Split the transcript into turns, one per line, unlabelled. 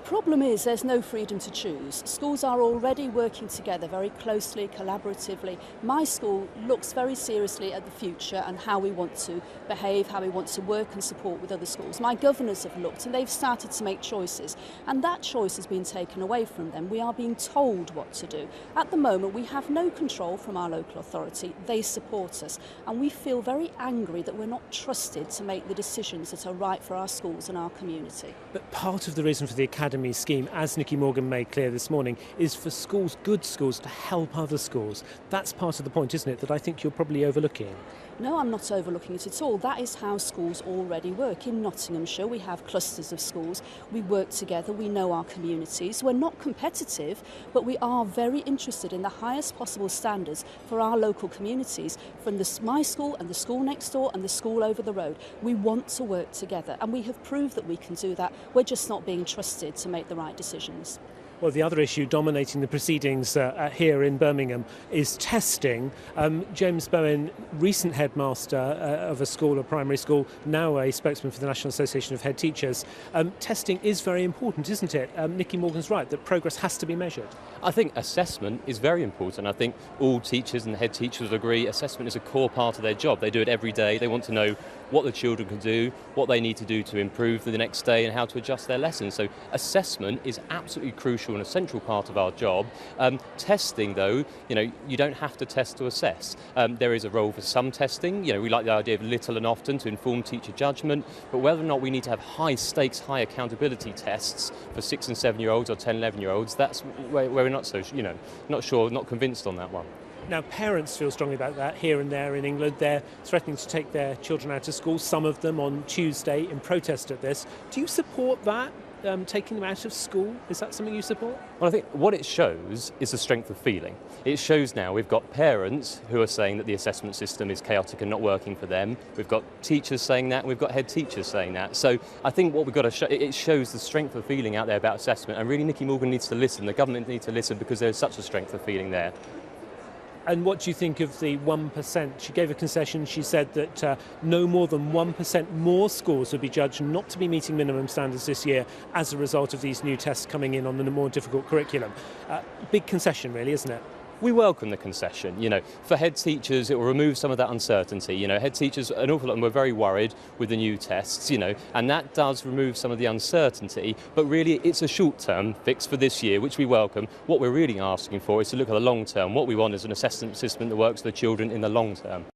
problem is there's no freedom to choose. Schools are already working together very closely, collaboratively. My school looks very seriously at the future and how we want to behave, how we want to work and support with other schools. My governors have looked and they've started to make choices, and that choice has been taken away from them. We are being told what to do. At the moment, we have no control from our local authority. They support us, and we feel very angry that we're not trusted to make the decisions that are right for our schools and our community.
But part of the reason for the Academy scheme, as Nicky Morgan made clear this morning, is for schools, good schools, to help other schools. That's part of the point, isn't it, that I think you're probably overlooking?
No, I'm not overlooking it at all. That is how schools already work. In Nottinghamshire, we have clusters of schools. We work together, we know our communities. We're not competitive, but we are very interested in the highest possible standards for our local communities, from my school and the school next door and the school over the road. We want to work together, and we have proved that we can do that. We're just not being trusted to make the right decisions.
Well, the other issue dominating the proceedings here in Birmingham is testing. James Bowen, recent headmaster of a school, a primary school, now a spokesman for the National Association of Head Teachers. Testing is very important, isn't it? Nicky Morgan's right, that progress has to be measured.
I think assessment is very important. I think all teachers and head teachers agree assessment is a core part of their job. They do it every day. They want to know what the children can do, what they need to do to improve for the next day, and how to adjust their lessons. So assessment is absolutely crucial and a central part of our job. Testing, though, you don't have to test to assess. There is a role for some testing. We like the idea of little and often to inform teacher judgment, but whether or not we need to have high stakes, high accountability tests for 6 and 7-year-olds or 10, 11-year-olds, that's where we're not so, not sure, not convinced on that one.
Now, parents feel strongly about that here and there in England. They're threatening to take their children out of school, some of them on Tuesday, in protest at this. Do you support that, taking them out of school? Is that something you support?
Well, I think what it shows is the strength of feeling. It shows now we've got parents who are saying that the assessment system is chaotic and not working for them. We've got teachers saying that, and we've got head teachers saying that. So I think what we've got to show, it shows the strength of feeling out there about assessment, and really Nicky Morgan needs to listen, the government needs to listen, because there's such a strength of feeling there.
And what do you think of the 1%? She gave a concession. She said that no more than 1% more schools would be judged not to be meeting minimum standards this year as a result of these new tests coming in on the more difficult curriculum. Big concession, really, isn't it?
We welcome the concession. For head teachers, it will remove some of that uncertainty. Head teachers, an awful lot of them were very worried with the new tests, and that does remove some of the uncertainty. But really, it's a short-term fix for this year, which we welcome. What we're really asking for is to look at the long term. What we want is an assessment system that works for the children in the long term.